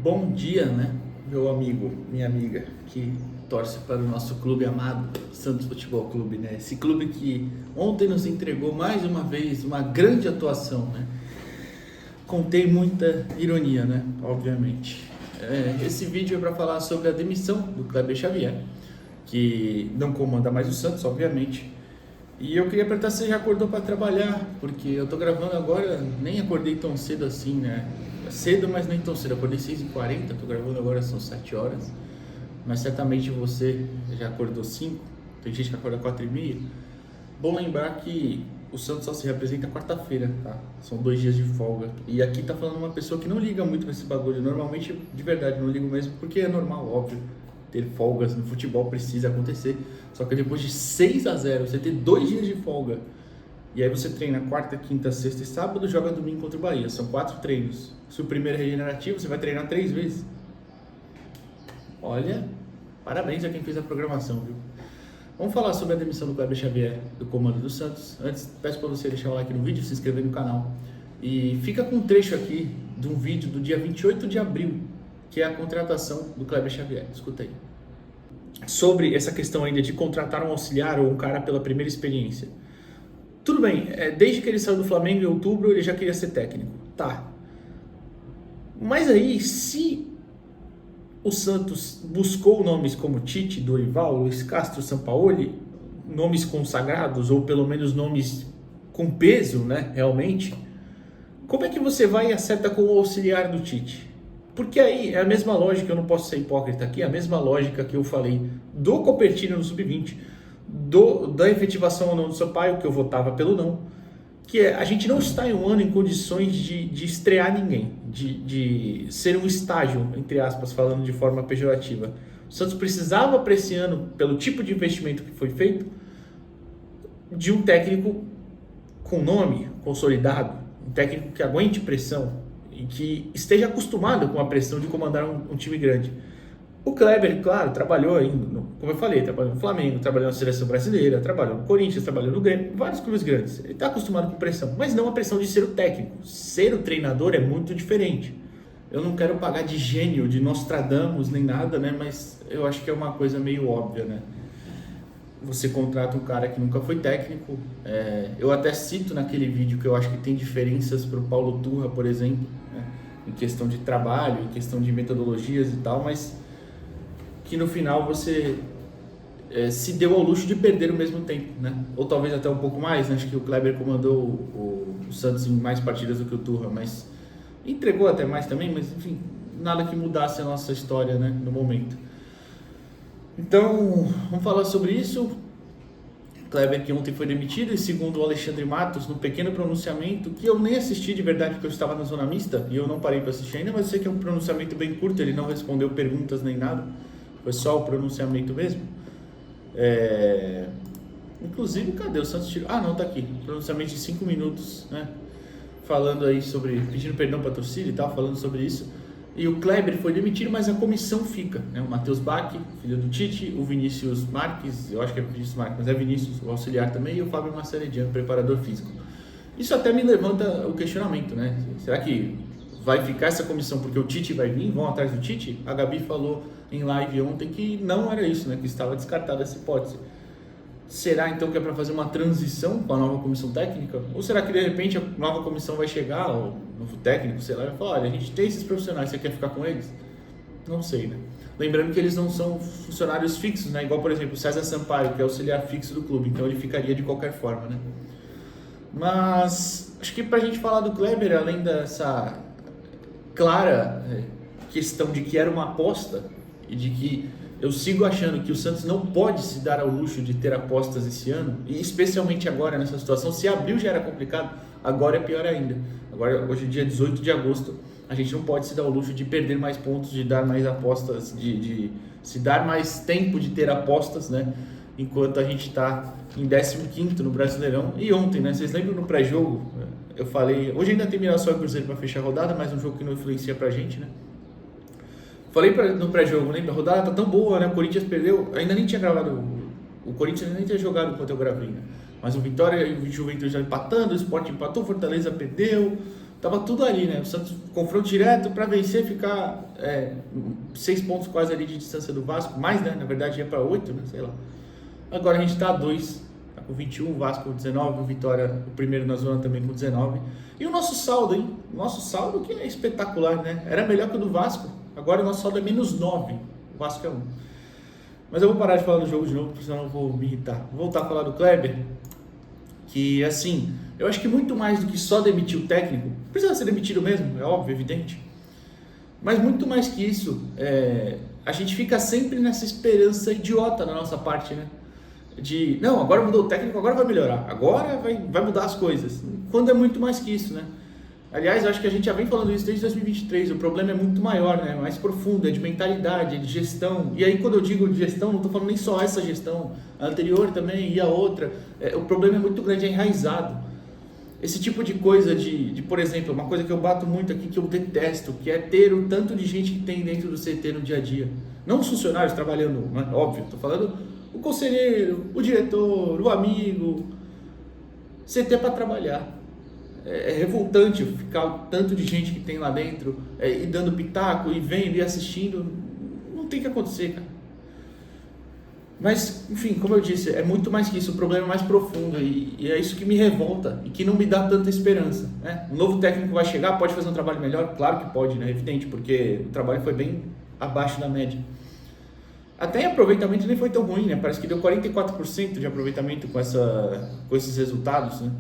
Bom dia, né, meu amigo, minha amiga, que torce para o nosso clube amado, Santos Futebol Clube, né? Esse clube que ontem nos entregou mais uma vez uma grande atuação, né? Contei muita ironia, né? Obviamente. Esse vídeo é para falar sobre a demissão do Kleber Xavier, que não comanda mais o Santos, obviamente. E eu queria perguntar se você já acordou para trabalhar, porque eu tô gravando agora, nem acordei tão cedo assim, né? Cedo, mas nem tão cedo. Acordei 6h40, tô gravando agora, são 7 horas. Mas certamente você já acordou 5, tem gente que acorda 4h30. Bom lembrar que o Santos só se representa quarta-feira, tá? São 2 dias de folga. E aqui tá falando uma pessoa que não liga muito pra esse bagulho. Normalmente, de verdade, não ligo mesmo, porque é normal, óbvio. Ter folgas no futebol precisa acontecer. Só que depois de 6-0, você ter 2 dias de folga. E aí você treina quarta, quinta, sexta e sábado, joga domingo contra o Bahia. São 4 treinos. Se o primeiro é regenerativo, você vai treinar 3 vezes. Olha, parabéns a quem fez a programação, viu? Vamos falar sobre a demissão do Kleber Xavier do comando do Santos. Antes, peço para você deixar o like no vídeo, se inscrever no canal. E fica com um trecho aqui de um vídeo do dia 28 de abril, que é a contratação do Kleber Xavier. Escuta aí. Sobre essa questão ainda de contratar um auxiliar ou um cara pela primeira experiência. Tudo bem, desde que ele saiu do Flamengo em outubro, ele já queria ser técnico. Tá. Mas aí, se o Santos buscou nomes como Tite, Dorival, Luiz Castro, Sampaoli, nomes consagrados, ou pelo menos nomes com peso, né, realmente, como é que você vai e acerta com o auxiliar do Tite? Porque aí é a mesma lógica, eu não posso ser hipócrita aqui, é a mesma lógica que eu falei do Copertino no Sub-20, da efetivação ou não do Sampaio, que eu votava pelo não, que é, a gente não está em um ano em condições de estrear ninguém, de ser um estágio, entre aspas, falando de forma pejorativa. O Santos precisava para esse ano, pelo tipo de investimento que foi feito, de um técnico com nome consolidado, um técnico que aguente pressão e que esteja acostumado com a pressão de comandar um time grande. O Kleber, claro, trabalhou ainda, como eu falei, trabalhou no Flamengo, trabalhou na Seleção Brasileira, trabalhou no Corinthians, trabalhou no Grêmio, vários clubes grandes. Ele está acostumado com pressão, mas não a pressão de ser o técnico. Ser o treinador é muito diferente. Eu não quero pagar de gênio, de Nostradamus, nem nada, né? Mas eu acho que é uma coisa meio óbvia, né? Você contrata um cara que nunca foi técnico. Eu até cito naquele vídeo que eu acho que tem diferenças para o Paulo Turra, por exemplo, né? Em questão de trabalho, em questão de metodologias e tal, mas que no final você se deu ao luxo de perder o mesmo tempo, né? Ou talvez até um pouco mais, né? Acho que o Kleber comandou o Santos em mais partidas do que o Turra, mas entregou até mais também, mas enfim, nada que mudasse a nossa história, né, no momento. Então, vamos falar sobre isso. Kleber que ontem foi demitido e segundo o Alexandre Matos, no pequeno pronunciamento, que eu nem assisti de verdade porque eu estava na zona mista e eu não parei para assistir ainda, mas eu sei que é um pronunciamento bem curto, ele não respondeu perguntas nem nada. Foi só o pronunciamento mesmo. Inclusive, cadê o Santos? Ah, não, tá aqui. Pronunciamento de 5 minutos, né? Falando aí sobre, pedindo perdão para a torcida e tal, falando sobre isso. E o Kleber foi demitido, mas a comissão fica, né? O Matheus Bach, filho do Tite, o Vinícius Marques, eu acho que é Vinícius Marques, mas é Vinícius, o auxiliar também, e o Fábio Marcelediano, preparador físico. Isso até me levanta o questionamento, né? Será que vai ficar essa comissão porque o Tite vai vir, vão atrás do Tite? A Gabi falou em live ontem que não era isso, né? Que estava descartada essa hipótese. Será então que é para fazer uma transição com a nova comissão técnica? Ou será que de repente a nova comissão vai chegar, o novo técnico, sei lá, e vai falar, olha, a gente tem esses profissionais, você quer ficar com eles? Não sei, né? Lembrando que eles não são funcionários fixos, né? Igual, por exemplo, o César Sampaio, que é auxiliar fixo do clube, então ele ficaria de qualquer forma, né? Mas acho que pra gente falar do Kleber, além dessa clara questão de que era uma aposta e de que eu sigo achando que o Santos não pode se dar ao luxo de ter apostas esse ano, e especialmente agora nessa situação. Se abril já era complicado, agora é pior ainda. Agora, hoje é dia 18 de agosto, a gente não pode se dar ao luxo de perder mais pontos, de dar mais apostas, de se dar mais tempo de ter apostas, né? Enquanto a gente está em 15º no Brasileirão. E ontem, né? Vocês lembram no pré-jogo? Eu falei, hoje ainda tem Mirassol e Cruzeiro para fechar a rodada, mas um jogo que não influencia pra gente, né? Falei no pré-jogo, lembra? A rodada tá tão boa, né? O Corinthians perdeu, ainda nem tinha gravado, o Corinthians ainda nem tinha jogado enquanto eu gravei, né? Mas o Vitória e o Juventude já empatando, o Sport empatou, o Fortaleza perdeu, tava tudo ali, né? O Santos confronto direto para vencer, ficar 6 pontos quase ali de distância do Vasco, mais, né? Na verdade ia para 8, né? Sei lá. Agora a gente tá a 2, tá com 21, o Vasco com 19, o Vitória, o primeiro na zona também com 19. E o nosso saldo, hein? O nosso saldo que é espetacular, né? Era melhor que o do Vasco, agora o nosso saldo é -9, o Vasco é 1. Mas eu vou parar de falar do jogo de novo, porque senão eu vou me irritar. Vou voltar a falar do Kleber, que assim, eu acho que muito mais do que só demitir o técnico, precisa ser demitido mesmo, é óbvio, evidente, mas muito mais que isso, a gente fica sempre nessa esperança idiota na nossa parte, né? De, não, agora mudou o técnico, agora vai melhorar, agora vai mudar as coisas, quando é muito mais que isso, né? Aliás, eu acho que a gente já vem falando isso desde 2023, o problema é muito maior, né? Mais profundo, é de mentalidade, é de gestão. E aí quando eu digo de gestão, não estou falando nem só essa gestão, a anterior também e a outra. O problema é muito grande, é enraizado. Esse tipo de coisa de, por exemplo, uma coisa que eu bato muito aqui, que eu detesto, que é ter o tanto de gente que tem dentro do CT no dia a dia. Não os funcionários trabalhando, né? Óbvio, estou falando o conselheiro, o diretor, o amigo. CT para trabalhar. É revoltante ficar o tanto de gente que tem lá dentro e dando pitaco e vendo e assistindo. Não tem que acontecer, cara. Mas, enfim, como eu disse, é muito mais que isso. O problema é mais profundo e é isso que me revolta e que não me dá tanta esperança, né? Um novo técnico vai chegar, pode fazer um trabalho melhor? Claro que pode, né? Evidente, porque o trabalho foi bem abaixo da média. Até em aproveitamento nem foi tão ruim, né? Parece que deu 44% de aproveitamento com esses resultados, né?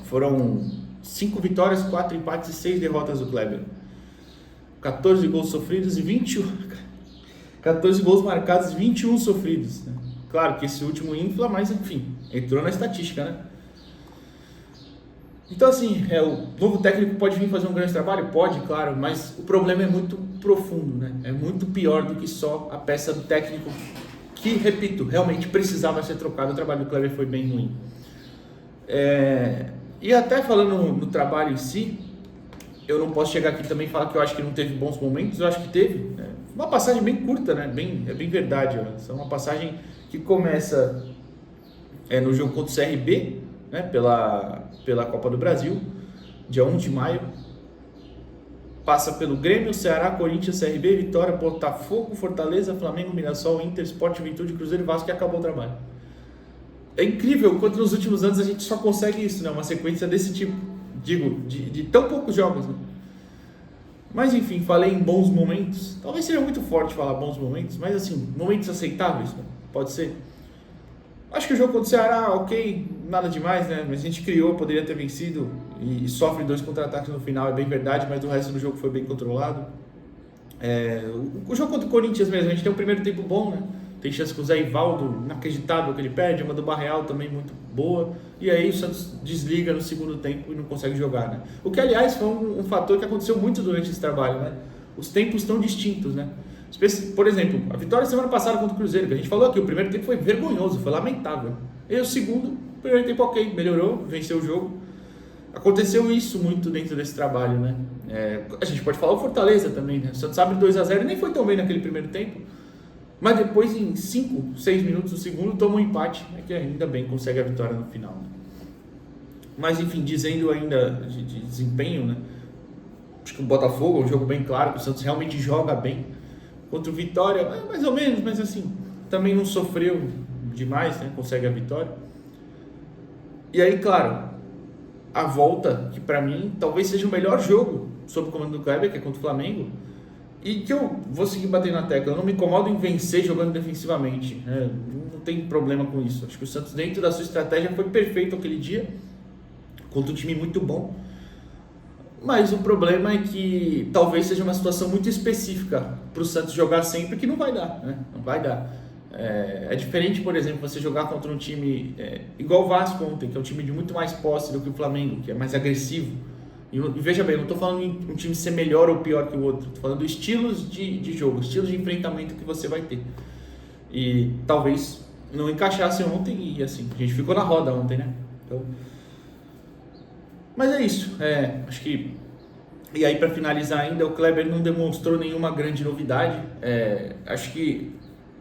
Foram 5 vitórias, 4 empates e 6 derrotas do Kleber. 14 gols sofridos e 21... 14 gols marcados e 21 sofridos, né? Claro que esse último infla, mas enfim, entrou na estatística, né? Então assim, o novo técnico pode vir fazer um grande trabalho? Pode, claro, mas o problema é muito profundo, né? É muito pior do que só a peça do técnico que, repito, realmente precisava ser trocado. O trabalho do Kleber foi bem ruim. E até falando no trabalho em si, eu não posso chegar aqui também e falar que eu acho que não teve bons momentos. Eu acho que teve, né? Uma passagem bem curta, né? É bem verdade, né? É uma passagem que começa no jogo contra o CRB, né? pela Copa do Brasil, dia 1 de maio, passa pelo Grêmio, Ceará, Corinthians, CRB, Vitória, Botafogo, Fortaleza, Flamengo, Mirassol, Inter, Sport, Juventude, Cruzeiro e Vasco, e acabou o trabalho. É incrível quanto nos últimos anos a gente só consegue isso, né? Uma sequência desse tipo, digo, de tão poucos jogos, né? Mas enfim, falei em bons momentos. Talvez seja muito forte falar bons momentos, mas assim, momentos aceitáveis, né? Pode ser. Acho que o jogo contra o Ceará, ok, nada demais, né? Mas a gente criou, poderia ter vencido e sofre 2 contra-ataques no final, é bem verdade, mas o resto do jogo foi bem controlado. O jogo contra o Corinthians mesmo, a gente tem um primeiro tempo bom, né? Tem chance com o Zé Ivaldo, inacreditável que ele perde, uma do Barreal também muito boa, e aí o Santos desliga no segundo tempo e não consegue jogar, né? O que, aliás, foi um fator que aconteceu muito durante esse trabalho, né? Os tempos estão distintos, né? Por exemplo, a vitória semana passada contra o Cruzeiro, que a gente falou aqui, o primeiro tempo foi vergonhoso, foi lamentável. E o segundo, o primeiro tempo ok, melhorou, venceu o jogo. Aconteceu isso muito dentro desse trabalho, né? A gente pode falar o Fortaleza também, né? O Santos abre 2-0 e nem foi tão bem naquele primeiro tempo, mas depois em 5, 6 minutos do segundo toma um empate, né, que ainda bem consegue a vitória no final, né? Mas enfim, dizendo ainda de desempenho, né? Acho que o Botafogo é um jogo bem claro, que o Santos realmente joga bem. Contra o Vitória, mais ou menos, mas assim, também não sofreu demais, né? Consegue a vitória. E aí, claro, a volta, que pra mim talvez seja o melhor jogo sob o comando do Kleber, que é contra o Flamengo, e que eu vou seguir batendo na tecla, eu não me incomodo em vencer jogando defensivamente, né? Não tem problema com isso. Acho que o Santos, dentro da sua estratégia, foi perfeito aquele dia, contra um time muito bom. Mas o problema é que talvez seja uma situação muito específica para o Santos jogar sempre, que não vai dar, né? Não vai dar. É diferente, por exemplo, você jogar contra um time igual o Vasco ontem, que é um time de muito mais posse do que o Flamengo, que é mais agressivo. E veja bem, eu não estou falando em um time ser melhor ou pior que o outro, estou falando estilos de jogo, estilos de enfrentamento que você vai ter. E talvez não encaixasse ontem e assim, a gente ficou na roda ontem, né? Então, mas é isso, acho que... E aí, para finalizar ainda, o Kleber não demonstrou nenhuma grande novidade. Acho que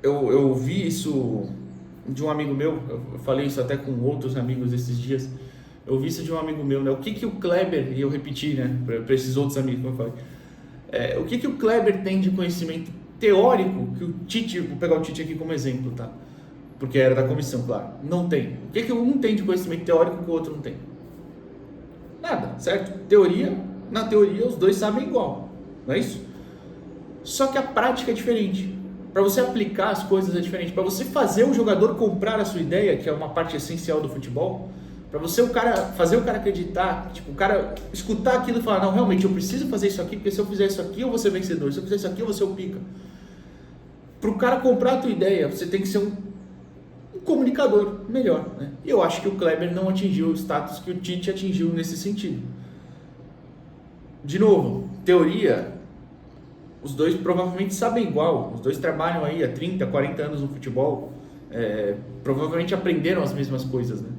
eu vi isso de um amigo meu, eu falei isso até com outros amigos esses dias, Eu ouvi isso de um amigo meu, né? O que que o Kleber, e eu repeti, né, para esses outros amigos, como eu falei, o que que o Kleber tem de conhecimento teórico que o Tite, vou pegar o Tite aqui como exemplo, tá? Porque era da comissão, claro, não tem. O que que um tem de conhecimento teórico que o outro não tem? Nada, certo? Na teoria os dois sabem igual, não é isso? Só que a prática é diferente. Para você aplicar as coisas é diferente. Para você fazer o jogador comprar a sua ideia, que é uma parte essencial do futebol, para você fazer o cara acreditar, tipo, o cara escutar aquilo e falar, não, realmente eu preciso fazer isso aqui, porque se eu fizer isso aqui eu vou ser vencedor, se eu fizer isso aqui eu vou ser o pica. Para o cara comprar a tua ideia, você tem que ser um comunicador melhor, né? E eu acho que o Kleber não atingiu o status que o Tite atingiu nesse sentido. De novo, teoria, os dois provavelmente sabem igual, os dois trabalham aí há 30, 40 anos no futebol, provavelmente aprenderam as mesmas coisas, né?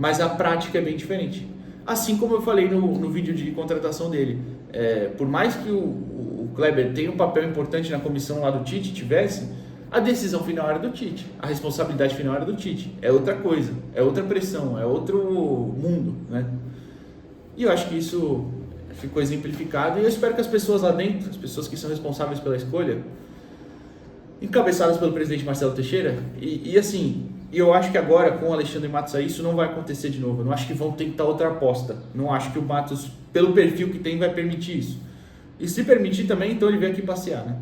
Mas a prática é bem diferente. Assim como eu falei no vídeo de contratação dele, por mais que o Kleber tenha um papel importante na comissão lá do Tite, a decisão final era do Tite, a responsabilidade final era do Tite, é outra coisa, é outra pressão, é outro mundo, né? E eu acho que isso ficou exemplificado, e eu espero que as pessoas lá dentro, as pessoas que são responsáveis pela escolha, encabeçadas pelo presidente Marcelo Teixeira, e assim, eu acho que agora com o Alexandre Matos aí, isso não vai acontecer de novo. Eu não acho que vão tentar outra aposta, não acho que o Matos, pelo perfil que tem, vai permitir isso, e se permitir também, então ele vem aqui passear, né?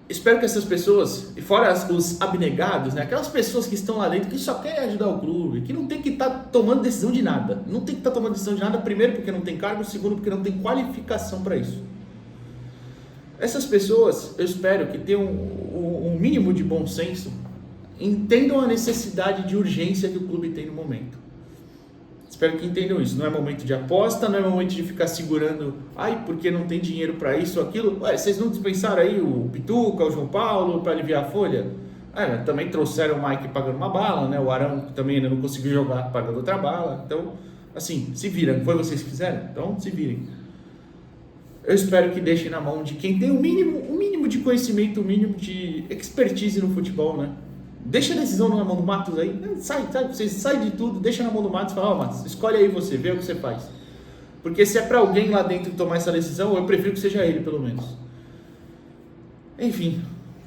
Espero que essas pessoas, e fora os abnegados, né? Aquelas pessoas que estão lá dentro que só querem ajudar o clube, que não tem que estar tomando decisão de nada. Não tem que estar tomando decisão de nada, primeiro porque não tem cargo, segundo porque não tem qualificação para isso. Essas pessoas, eu espero que tenham um mínimo de bom senso, entendam a necessidade de urgência que o clube tem no momento. Espero que entendam isso. Não é momento de aposta, não é momento de ficar segurando, porque não tem dinheiro para isso ou aquilo. Vocês não dispensaram aí o Pituca, o João Paulo para aliviar a folha? Também trouxeram o Mike pagando uma bala, né? O Arão também ainda não conseguiu jogar pagando outra bala. Então, assim, se viram. Foi vocês que fizeram? Então, se virem. Eu espero que deixem na mão de quem tem o mínimo de conhecimento, o mínimo de expertise no futebol, né? Deixa a decisão na mão do Matos aí, você sai de tudo, deixa na mão do Matos e fala, Matos, escolhe aí você, vê o que você faz. Porque se é para alguém lá dentro tomar essa decisão, eu prefiro que seja ele, pelo menos. Enfim,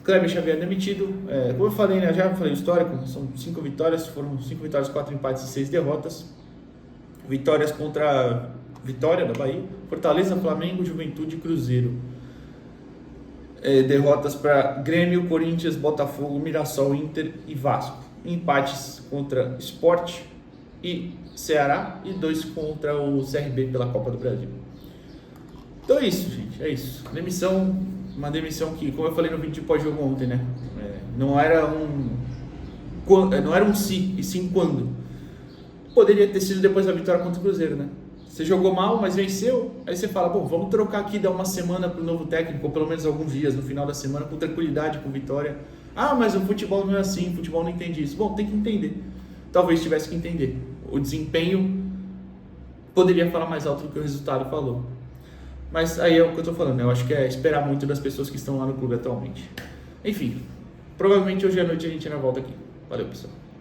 Kleber Xavier demitido, como eu falei, né, já falei o histórico, são 5 vitórias, foram 5 vitórias, 4 empates e 6 derrotas. Vitórias contra Vitória da Bahia, Fortaleza, Flamengo, Juventude e Cruzeiro. Derrotas para Grêmio, Corinthians, Botafogo, Mirassol, Inter e Vasco. Empates contra Sport e Ceará e 2 contra o CRB pela Copa do Brasil. Então é isso, gente, é isso. Uma demissão que, como eu falei no vídeo de pós-jogo ontem, né? Não era um se, e sim quando. Poderia ter sido depois da vitória contra o Cruzeiro, né? Você jogou mal, mas venceu, aí você fala, vamos trocar aqui, dar uma semana para o novo técnico, ou pelo menos alguns dias no final da semana, com tranquilidade, com vitória. Mas o futebol não é assim, o futebol não entende isso. Bom, tem que entender. Talvez tivesse que entender. O desempenho poderia falar mais alto do que o resultado falou. Mas aí é o que eu estou falando, né? Eu acho que é esperar muito das pessoas que estão lá no clube atualmente. Enfim, provavelmente hoje à noite a gente ainda volta aqui. Valeu, pessoal.